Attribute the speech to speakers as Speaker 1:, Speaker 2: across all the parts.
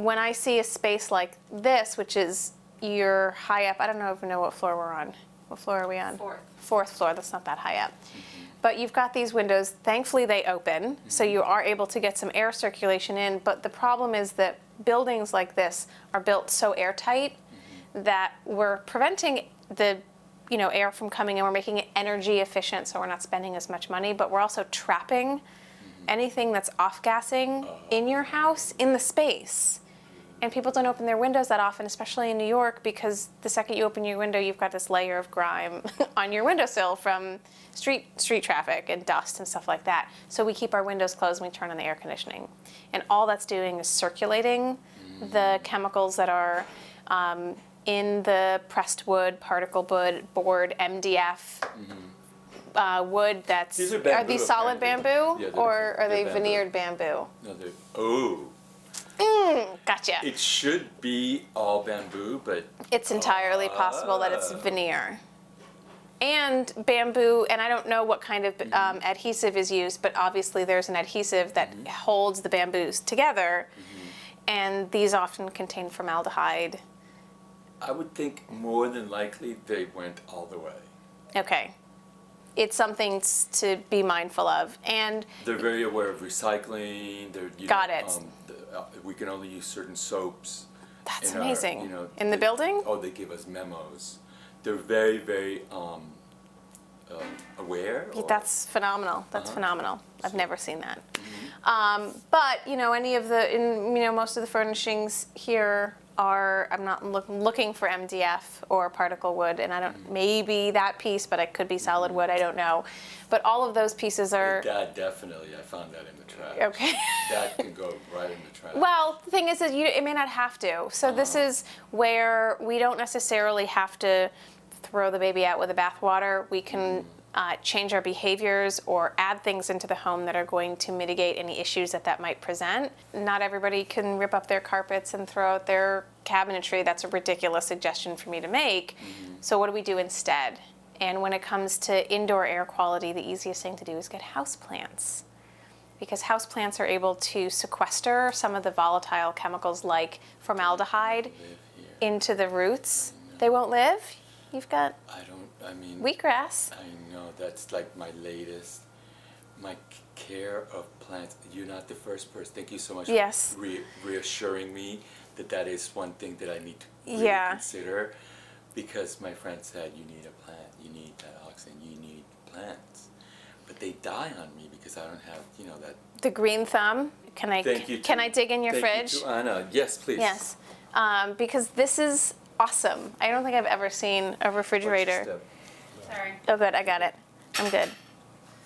Speaker 1: when I see a space like this, which is you're high up, I don't even know what floor we're on. What floor are we on? Fourth floor, that's not that high up. But you've got these windows, thankfully they open, so you are able to get some air circulation in, but the problem is that buildings like this are built so airtight that we're preventing the air from coming in, we're making it energy efficient so we're not spending as much money, but we're also trapping anything that's off-gassing in your house in the space. And people don't open their windows that often, especially in New York, because the second you open your window, you've got this layer of grime on your windowsill from street traffic and dust and stuff like that. So we keep our windows closed and we turn on the air conditioning. And all that's doing is circulating the chemicals that are in the pressed wood, particle board, MDF, wood that's...
Speaker 2: These are bamboo,
Speaker 1: are these solid
Speaker 2: apparently.
Speaker 1: bamboo? Or are they veneered bamboo?
Speaker 2: No, they're...
Speaker 1: Gotcha.
Speaker 2: It should be all bamboo, but...
Speaker 1: It's entirely possible that it's veneer. And bamboo, and I don't know what kind of adhesive is used, but obviously there's an adhesive that holds the bamboos together, and these often contain formaldehyde.
Speaker 2: I would think more than likely they went all the way.
Speaker 1: Okay. It's something to be mindful of. And
Speaker 2: they're very aware of recycling.
Speaker 1: Got it.
Speaker 2: We can only use certain soaps.
Speaker 1: That's amazing. In the building?
Speaker 2: Oh, they give us memos. They're very, very aware.
Speaker 1: That's phenomenal. That's phenomenal. I've never seen that. But any of the, most of the furnishings here are, I'm not looking for MDF or particle wood, and I don't, maybe that piece, but it could be solid wood, I don't know. But all of those pieces are...
Speaker 2: That definitely, I found that in the trash.
Speaker 1: Okay.
Speaker 2: That can go right in the trash.
Speaker 1: Well, the thing is that it may not have to. So this is where we don't necessarily have to throw the baby out with the bathwater. We can change our behaviors or add things into the home that are going to mitigate any issues that might present. Not everybody can rip up their carpets and throw out their cabinetry. That's a ridiculous suggestion for me to make. So what do we do instead? And when it comes to indoor air quality, the easiest thing to do is get houseplants. Because houseplants are able to sequester some of the volatile chemicals like formaldehyde into the roots. They won't live? You've got wheatgrass.
Speaker 2: I know, that's like my latest, my care of plants. You're not the first person. Thank you so much for reassuring me that is one thing that I need to really consider. Because my friend said, you need a plant, you need that oxygen, you need plants. But they die on me because I don't have, that.
Speaker 1: The green thumb. Can I dig in your fridge?
Speaker 2: Thank you to Anna. Yes, please.
Speaker 1: Yes, because this is awesome. I don't think I've ever seen a refrigerator. Sorry. Oh, good. I got it. I'm good.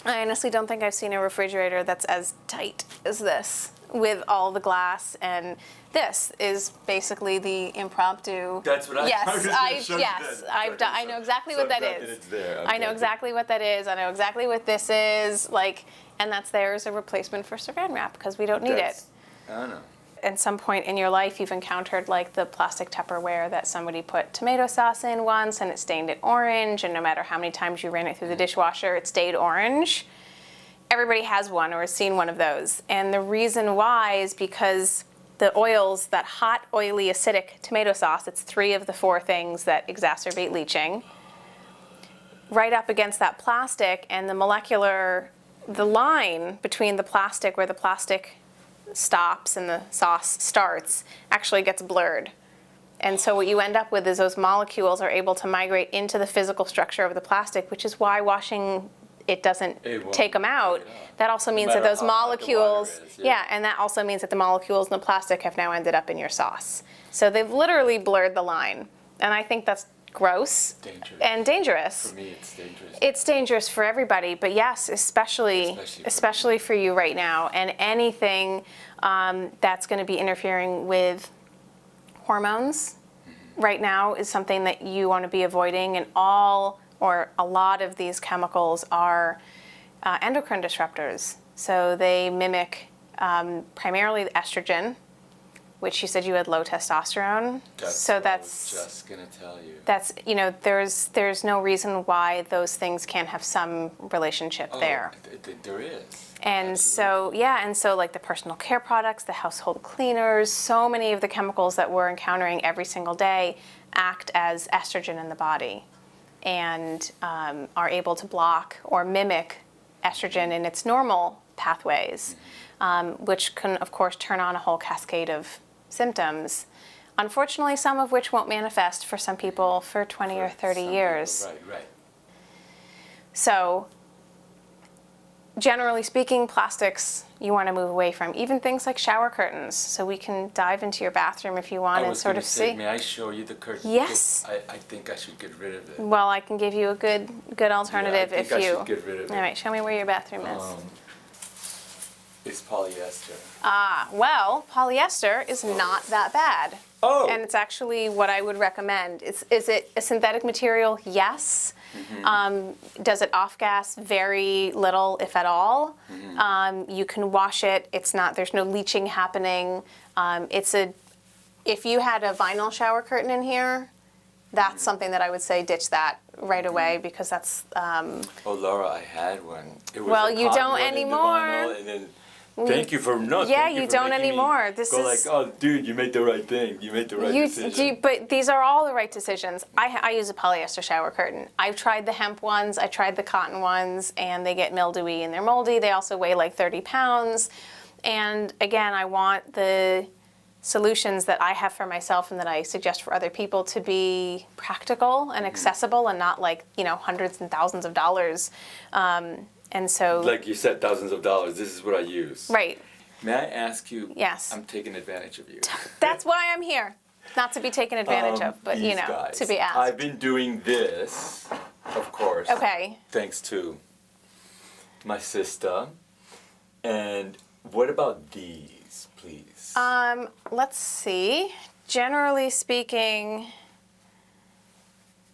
Speaker 1: I honestly don't think I've seen a refrigerator that's as tight as this, with all the glass, and this is basically the impromptu.
Speaker 2: That's what I
Speaker 1: I know exactly what that is. I know exactly what that is. I know exactly what this is. And that's there as a replacement for Saran wrap because we don't need it.
Speaker 2: I know.
Speaker 1: At some point in your life, you've encountered the plastic Tupperware that somebody put tomato sauce in once, and it stained it orange. And no matter how many times you ran it through the dishwasher, it stayed orange. Everybody has one or has seen one of those. And the reason why is because the oils, that hot, oily, acidic tomato sauce, it's 3 of the 4 things that exacerbate leaching, right up against that plastic, and the line between the plastic, where the plastic stops and the sauce starts, actually gets blurred. And so what you end up with is those molecules are able to migrate into the physical structure of the plastic, which is why washing it doesn't take them out. That also means that those molecules, and that also means that the molecules in the plastic have now ended up in your sauce. So they've literally blurred the line. And I think that's gross and dangerous.
Speaker 2: For me, it's dangerous.
Speaker 1: It's dangerous for everybody, but yes, especially for you right now. And anything that's going to be interfering with hormones right now is something that you want to be avoiding. And a lot of these chemicals are endocrine disruptors. So they mimic primarily the estrogen, which you said you had low testosterone.
Speaker 2: So that's. I was just gonna tell you.
Speaker 1: That's, you know, there's no reason why those things can't have some relationship there.
Speaker 2: There is.
Speaker 1: And
Speaker 2: Absolutely.
Speaker 1: so like the personal care products, the household cleaners, so many of the chemicals that we're encountering every single day act as estrogen in the body and are able to block or mimic estrogen in its normal pathways, which can, of course, turn on a whole cascade of symptoms, unfortunately, some of which won't manifest for some people for 20 or 30 years.
Speaker 2: Right.
Speaker 1: So, generally speaking, plastics you want to move away from, even things like shower curtains. So we can dive into your bathroom if you want and sort of see.
Speaker 2: May I show you the curtain?
Speaker 1: Yes.
Speaker 2: I think I should get rid of it.
Speaker 1: Well, I can give you a good alternative
Speaker 2: I should get rid of it.
Speaker 1: All right, show me where your bathroom is.
Speaker 2: It's polyester.
Speaker 1: Well, polyester is not that bad.
Speaker 2: Oh.
Speaker 1: And it's actually what I would recommend. Is it a synthetic material? Yes. Does it off-gas? Very little, if at all. You can wash it. There's no leaching happening. If you had a vinyl shower curtain in here, that's something that I would say ditch that right away because that's...
Speaker 2: Oh, Laura, I had one. It was
Speaker 1: well, you don't anymore.
Speaker 2: Thank you for
Speaker 1: you don't anymore. This
Speaker 2: go
Speaker 1: is
Speaker 2: like, oh, dude, you made the right thing. You made the right decision.
Speaker 1: But these are all the right decisions. I use a polyester shower curtain. I've tried the hemp ones. I tried the cotton ones, and they get mildewy and they're moldy. They also weigh like 30 pounds. And again, I want the solutions that I have for myself and that I suggest for other people to be practical and accessible and not like, hundreds and thousands of dollars. And so,
Speaker 2: like you said, thousands of dollars. This is what I use.
Speaker 1: Right.
Speaker 2: May I ask you?
Speaker 1: Yes.
Speaker 2: I'm taking advantage of you.
Speaker 1: That's why I'm here. Not to be taken advantage of, but
Speaker 2: guys,
Speaker 1: to be asked.
Speaker 2: I've been doing this, of course.
Speaker 1: Okay.
Speaker 2: Thanks to my sister. And what about these, please?
Speaker 1: Let's see. Generally speaking.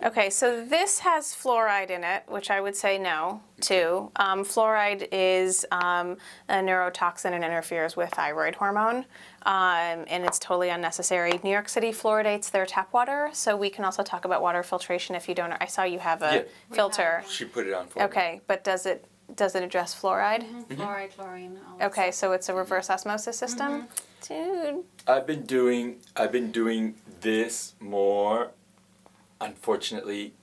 Speaker 1: Okay, so this has fluoride in it, which I would say no to. Fluoride is a neurotoxin and interferes with thyroid hormone, and it's totally unnecessary. New York City fluoridates their tap water, so we can also talk about water filtration if you don't. I saw you have a filter.
Speaker 2: She put it on for me.
Speaker 1: Okay, but does it address fluoride?
Speaker 3: Fluoride, chlorine.
Speaker 1: Okay, so it's a reverse osmosis system? Dude.
Speaker 2: I've been doing this more. Unfortunately,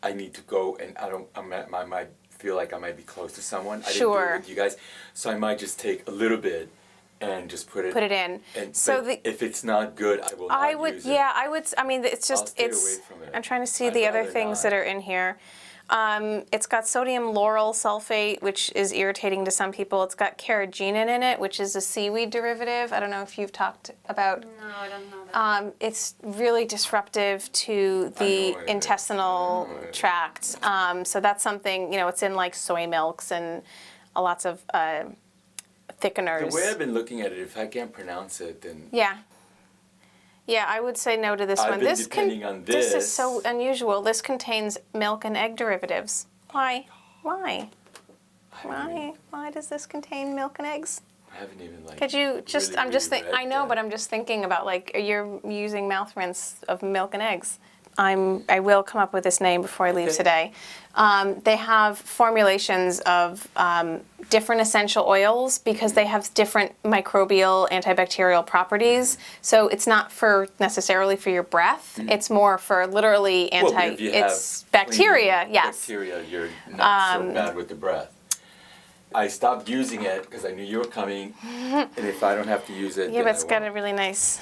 Speaker 2: I need to go, and I might feel like I might be close to someone. I didn't do it with you guys, so I might just take a little bit and just put it
Speaker 1: in.
Speaker 2: And so if it's not good, I will not use it.
Speaker 1: Yeah, I would. I mean, it's just
Speaker 2: I'll stay away from it.
Speaker 1: I'm trying to see the other things that are in here. It's got sodium lauryl sulfate, which is irritating to some people. It's got carrageenan in it, which is a seaweed derivative. I don't know if you've talked about.
Speaker 3: No, I don't know that.
Speaker 1: It's really disruptive to the intestinal tract. So that's something, it's in like soy milks and lots of thickeners.
Speaker 2: The way I've been looking at it, if I can't pronounce it, then...
Speaker 1: Yeah, I would say no to this one. This is so unusual. This contains milk and egg derivatives. Why? Why does this contain milk and eggs?
Speaker 2: I haven't even
Speaker 1: Could you just?
Speaker 2: Really,
Speaker 1: I'm just
Speaker 2: really
Speaker 1: I know, but I'm just thinking about like you're using mouth rinse of milk and eggs. I will come up with this name before I leave today. They have formulations of different essential oils because they have different microbial antibacterial properties. So it's not necessarily for your breath. It's more for literally it's bacteria. Yes.
Speaker 2: Bacteria, you're not so bad with the breath. I stopped using it because I knew you were coming, and if I don't have to use it,
Speaker 1: yeah, but it's got a really nice.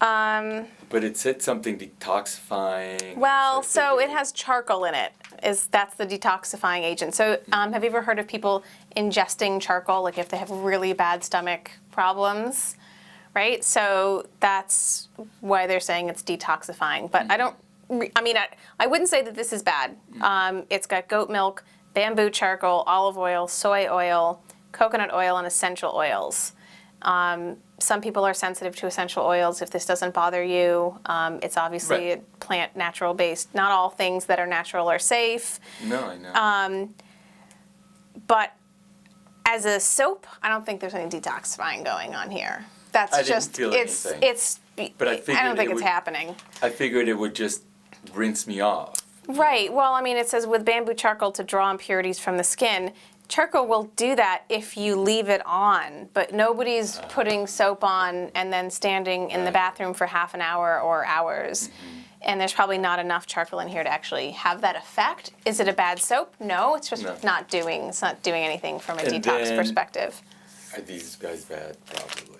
Speaker 2: But it said something detoxifying.
Speaker 1: Well, so it has charcoal in it. That's the detoxifying agent. So have you ever heard of people ingesting charcoal, like if they have really bad stomach problems, right? So that's why they're saying it's detoxifying. But I wouldn't say that this is bad. It's got goat milk, bamboo charcoal, olive oil, soy oil, coconut oil, and essential oils. Some people are sensitive to essential oils. If this doesn't bother you, it's obviously a plant natural based. Not all things that are natural are safe.
Speaker 2: No, I know.
Speaker 1: But as a soap, I don't think there's any detoxifying going on here. That's
Speaker 2: I didn't
Speaker 1: just,
Speaker 2: feel
Speaker 1: it's,
Speaker 2: anything.
Speaker 1: it's,
Speaker 2: But I
Speaker 1: I
Speaker 2: figured
Speaker 1: don't think
Speaker 2: it
Speaker 1: it's
Speaker 2: would-
Speaker 1: happening.
Speaker 2: I figured it would just rinse me off.
Speaker 1: Right, well, I mean, it says with bamboo charcoal to draw impurities from the skin. Charcoal will do that if you leave it on, but nobody's putting soap on and then standing in the
Speaker 2: Right.
Speaker 1: bathroom for half an hour or hours. And there's probably not enough charcoal in here to actually have that effect. Is it a bad soap? No, it's just
Speaker 2: No.
Speaker 1: it's not doing anything from a
Speaker 2: And
Speaker 1: detox
Speaker 2: then-
Speaker 1: perspective.
Speaker 2: Are these guys bad? Probably.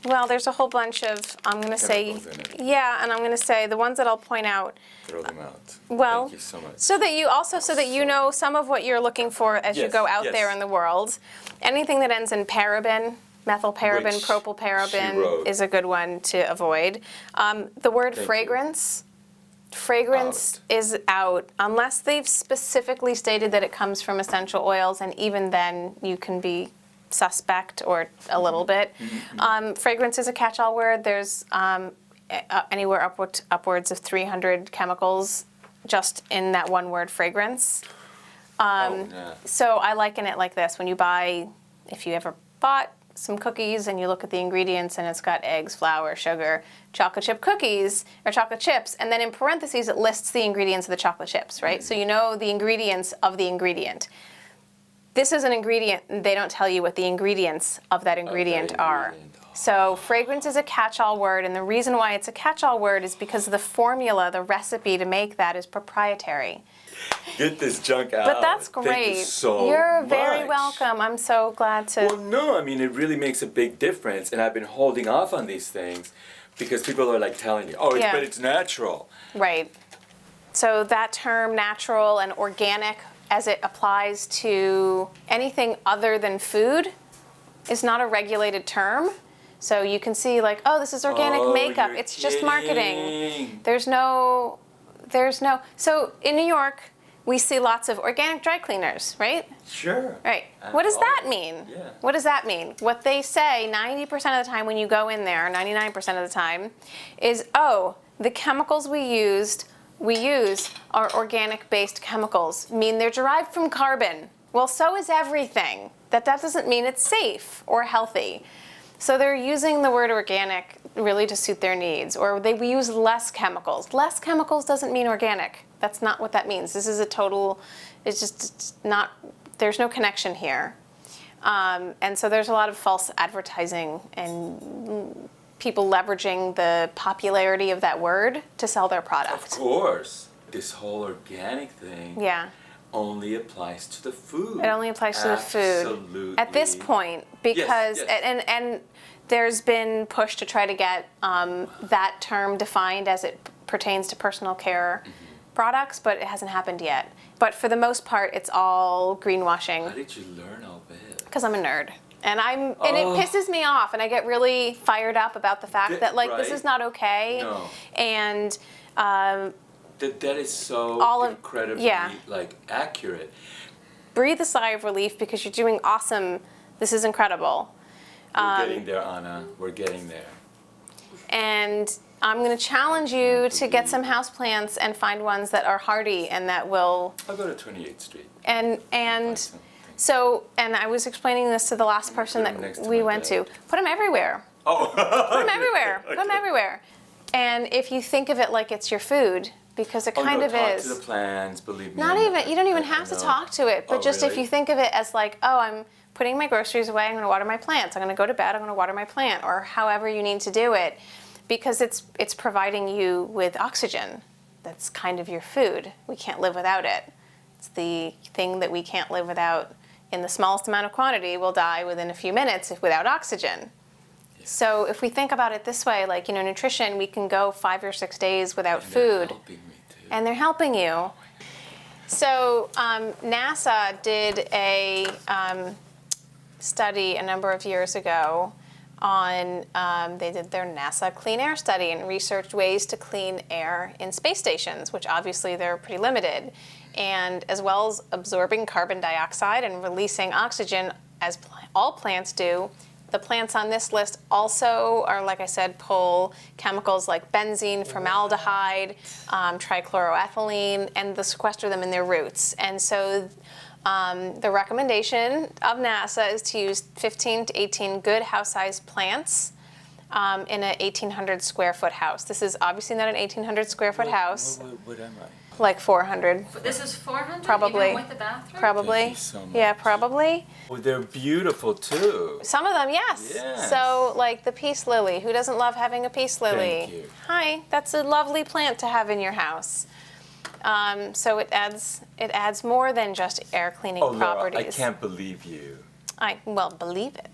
Speaker 1: Well, there's a whole bunch of, I'm gonna say,
Speaker 2: Chemicals in it.
Speaker 1: yeah, and I'm gonna say, the ones that I'll point out,
Speaker 2: Throw them out.
Speaker 1: well,
Speaker 2: Thank you so much.
Speaker 1: so that you know some of what you're looking for as you
Speaker 2: Yes,
Speaker 1: go out
Speaker 2: yes.
Speaker 1: there in the world. Anything that ends in paraben, methylparaben,
Speaker 2: Which she
Speaker 1: propylparaben
Speaker 2: wrote.
Speaker 1: is a good one to avoid. The word
Speaker 2: Thank you.
Speaker 1: fragrance is out unless they've specifically stated that it comes from essential oils, and even then you can be suspect or a little bit. Fragrance is a catch-all word. There's anywhere upwards of 300 chemicals just in that one word, fragrance.
Speaker 2: Yeah.
Speaker 1: So I liken it like this. When you buy, if you ever bought some cookies and you look at the ingredients and it's got eggs, flour, sugar, chocolate chip cookies, or chocolate chips, and then in parentheses it lists the ingredients of the chocolate chips, right? So you know the ingredients of the ingredient. This is an ingredient, and they don't tell you what the ingredients of that ingredient are.
Speaker 2: ingredient.
Speaker 1: So fragrance is a catch-all word, and the reason why it's a catch-all word is because the formula, the recipe to make that is proprietary.
Speaker 2: Get this junk out.
Speaker 1: But that's
Speaker 2: Thank
Speaker 1: great.
Speaker 2: you so
Speaker 1: You're very
Speaker 2: much.
Speaker 1: welcome. I'm so glad to.
Speaker 2: Well, no, I mean, it really makes a big difference, and I've been holding off on these things because people are like telling you, oh,
Speaker 1: Yeah.
Speaker 2: but it's natural.
Speaker 1: Right. So that term, natural and organic, as it applies to anything other than food, is not a regulated term. So you can see like, oh, this is organic
Speaker 2: Oh,
Speaker 1: makeup.
Speaker 2: you're
Speaker 1: It's just marketing.
Speaker 2: kidding.
Speaker 1: There's no. So in New York, we see lots of organic dry cleaners, right?
Speaker 2: Sure.
Speaker 1: Right. What does that
Speaker 2: Oh,
Speaker 1: mean?
Speaker 2: yeah.
Speaker 1: What does that mean? What they say 90% of the time when you go in there, 99% of the time, is, oh, the chemicals we use are organic-based chemicals. Mean they're derived from carbon. Well, so is everything. That doesn't mean it's safe or healthy. So they're using the word organic really to suit their needs, or we use less chemicals. Less chemicals doesn't mean organic. That's not what that means. This is a total, it's not, there's no connection here. And so there's a lot of false advertising and people leveraging the popularity of that word to sell their
Speaker 2: Of
Speaker 1: product.
Speaker 2: course. This whole organic thing
Speaker 1: Yeah.
Speaker 2: only applies to the food.
Speaker 1: It only applies to the food
Speaker 2: Absolutely.
Speaker 1: at this point because
Speaker 2: yes.
Speaker 1: and there's been push to try to get that term defined as it pertains to personal care products, but it hasn't happened yet. But for the most part, it's all
Speaker 2: How
Speaker 1: greenwashing
Speaker 2: did you learn all this?
Speaker 1: because I'm a nerd. And it pisses me off, and I get really fired up about the fact that like this
Speaker 2: Right?
Speaker 1: is not okay.
Speaker 2: No.
Speaker 1: And
Speaker 2: That is so
Speaker 1: All of-
Speaker 2: incredibly
Speaker 1: yeah.
Speaker 2: like accurate.
Speaker 1: breathe a sigh of relief because you're doing awesome. This is incredible.
Speaker 2: We're getting there, Anna. We're getting there.
Speaker 1: And I'm going to challenge you to get some houseplants and find ones that are hardy and that will
Speaker 2: I'll go to 28th Street.
Speaker 1: and
Speaker 2: something.
Speaker 1: so and I was explaining this to the last person
Speaker 2: Put 'em next
Speaker 1: that
Speaker 2: to
Speaker 1: we
Speaker 2: my
Speaker 1: went to.
Speaker 2: bed.
Speaker 1: Put them everywhere.
Speaker 2: Oh.
Speaker 1: Put them everywhere. Put them everywhere. And if you think of it like it's your food, because it kind of
Speaker 2: talk
Speaker 1: is.
Speaker 2: to the plants, believe me.
Speaker 1: Not
Speaker 2: I know.
Speaker 1: even, you don't even
Speaker 2: I
Speaker 1: have to
Speaker 2: know.
Speaker 1: talk to it, but
Speaker 2: Oh,
Speaker 1: just if
Speaker 2: really?
Speaker 1: you think of it as like, oh, I'm putting my groceries away, I'm going to water my plants. I'm going to go to bed, I'm going to water my plant, or however you need to do it, because it's providing you with oxygen. That's kind of your food. We can't live without it. It's the thing that we can't live without in the smallest amount of quantity. We'll die within a few minutes without oxygen. So if we think about it this way, like, nutrition, we can go 5 or 6 days without
Speaker 2: And they're
Speaker 1: food.
Speaker 2: helping me too.
Speaker 1: And they're helping you. So NASA did a study a number of years ago on, they did their NASA Clean Air study and researched ways to clean air in space stations, which obviously they're pretty limited. And as well as absorbing carbon dioxide and releasing oxygen, as all plants do, the plants on this list also are, like I said, pull chemicals like benzene, formaldehyde, trichloroethylene, and they sequester them in their roots. And so the recommendation of NASA is to use 15 to 18 good house-sized plants in an 1,800 square foot house. This is obviously not an 1,800 square foot house.
Speaker 2: What am I?
Speaker 1: Like 400.
Speaker 3: This is 400?
Speaker 1: Probably.
Speaker 3: Even with the bathroom?
Speaker 1: Probably.
Speaker 2: Thank you so much.
Speaker 1: Yeah, probably.
Speaker 2: Oh, they're beautiful too.
Speaker 1: Some of them, yes.
Speaker 2: Yes.
Speaker 1: So, like the peace lily. Who doesn't love having a peace lily?
Speaker 2: Thank you.
Speaker 1: Hi, that's a lovely plant to have in your house. So it adds more than just air cleaning
Speaker 2: Oh, Laura,
Speaker 1: properties.
Speaker 2: I can't believe you.
Speaker 1: Well, believe it.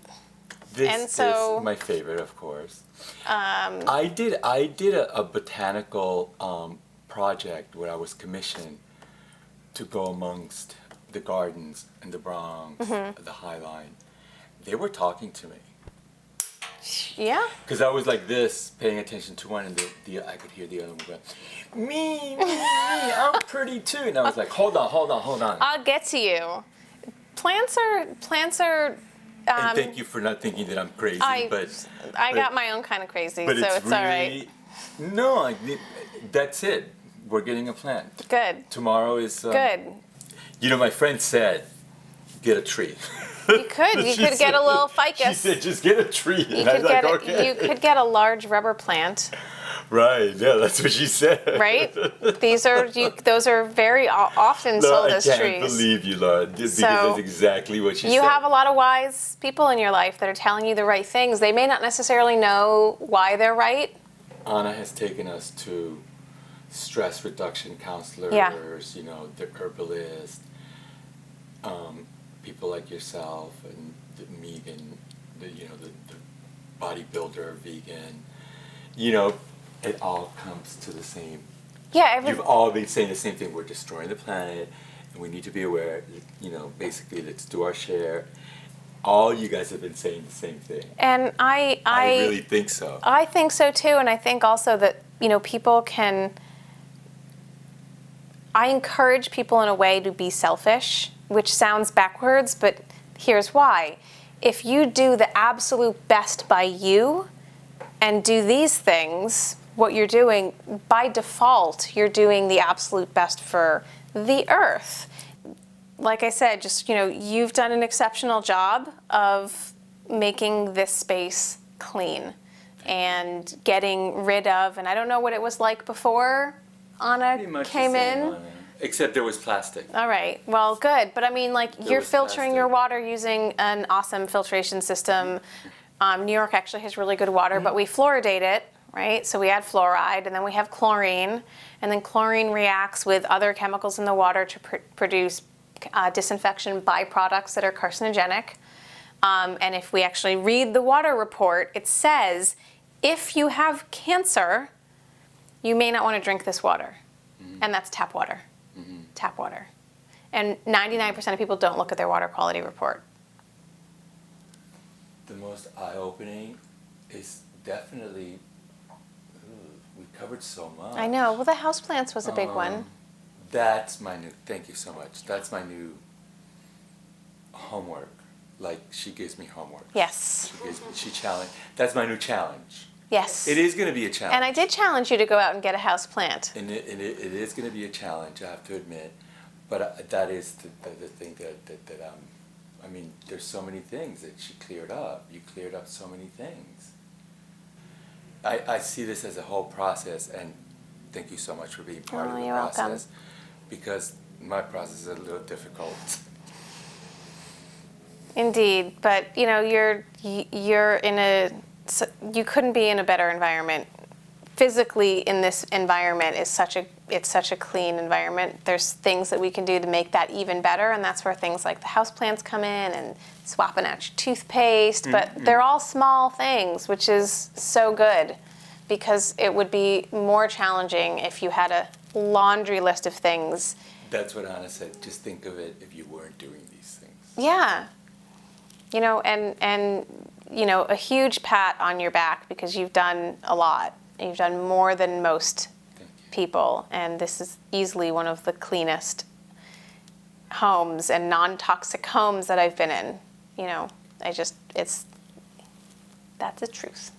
Speaker 2: This
Speaker 1: And so-
Speaker 2: is my favorite, of course. I did a botanical project where I was commissioned to go amongst the gardens in the Bronx, the High Line. They were talking to me
Speaker 1: Yeah.
Speaker 2: because I was like this, paying attention to one, and I could hear the other one go, me, I'm pretty too. And I was like, hold on.
Speaker 1: I'll get to you. Plants are.
Speaker 2: And thank you for not thinking that I'm crazy,
Speaker 1: I
Speaker 2: but
Speaker 1: got my own kind of crazy,
Speaker 2: but
Speaker 1: so it's
Speaker 2: really,
Speaker 1: all right.
Speaker 2: No, that's it. We're getting a plant.
Speaker 1: Good.
Speaker 2: Tomorrow is.
Speaker 1: Good.
Speaker 2: You know, my friend said, get a tree.
Speaker 1: You could. You could get a little ficus.
Speaker 2: She said, just get a tree.
Speaker 1: You
Speaker 2: And I
Speaker 1: could
Speaker 2: was
Speaker 1: get
Speaker 2: like, okay.
Speaker 1: you could get a large rubber plant,
Speaker 2: Right, yeah, that's what she said.
Speaker 1: right? Those are very often
Speaker 2: No,
Speaker 1: sold
Speaker 2: I
Speaker 1: as
Speaker 2: can't
Speaker 1: trees.
Speaker 2: believe you, Laura, because
Speaker 1: So,
Speaker 2: that's exactly what she said.
Speaker 1: You have a lot of wise people in your life that are telling you the right things. They may not necessarily know why they're right.
Speaker 2: Anna has taken us to stress reduction counselors, you know, the herbalist, people like yourself, and the Megan, the bodybuilder, vegan. You know, it all comes to the same.
Speaker 1: Yeah,
Speaker 2: You've all been saying the same thing. We're destroying the planet, and we need to be aware. You know, basically, let's do our share. All you guys have been saying the same thing.
Speaker 1: and
Speaker 2: I really think so.
Speaker 1: I think so too, and I think also that people can. I encourage people in a way to be selfish, which sounds backwards, but here's why. If you do the absolute best by you and do these things, what you're doing, by default, you're doing the absolute best for the earth. Like I said, just, you've done an exceptional job of making this space clean and getting rid of, and I don't know what it was like before Anna
Speaker 2: Pretty much the
Speaker 1: came
Speaker 2: same
Speaker 1: in.
Speaker 2: on it. Except there was plastic.
Speaker 1: All right, well, good. But I mean, you're
Speaker 2: was
Speaker 1: filtering
Speaker 2: plastic.
Speaker 1: your water using an awesome filtration system. New York actually has really good water, but we fluoridate it, right? So we add fluoride, and then we have chlorine, and then chlorine reacts with other chemicals in the water to produce disinfection byproducts that are carcinogenic. And if we actually read the water report, it says, if you have cancer, you may not want to drink this water. And that's tap water. Tap water. And 99% of people don't look at their water quality report.
Speaker 2: The most eye-opening is definitely, we covered so much.
Speaker 1: I know. Well, the houseplants was a big one.
Speaker 2: That's my new, thank you so much. That's my new homework. Like, she gives me homework.
Speaker 1: Yes.
Speaker 2: She challenge. That's my new challenge.
Speaker 1: Yes.
Speaker 2: It is going to be a challenge.
Speaker 1: And I did challenge you to go out and get a houseplant.
Speaker 2: And it is going to be a challenge, I have to admit. But that is the thing that I mean, there's so many things that she cleared up. You cleared up so many things. I see this as a whole process, and thank you so much for being part of the
Speaker 1: You're
Speaker 2: process.
Speaker 1: welcome.
Speaker 2: Because my process is a little difficult.
Speaker 1: Indeed, but you're you couldn't be in a better environment. Physically, in this environment it's such a clean environment. There's things that we can do to make that even better, and that's where things like the houseplants come in and swapping out your toothpaste. But they're all small things, which is so good, because it would be more challenging if you had a laundry list of things.
Speaker 2: That's what Anna said. Just think of it if you weren't doing these things.
Speaker 1: Yeah. And a huge pat on your back, because you've done a lot. You've done more than most people, and this is easily one of the cleanest homes and non-toxic homes that I've been in. That's the truth.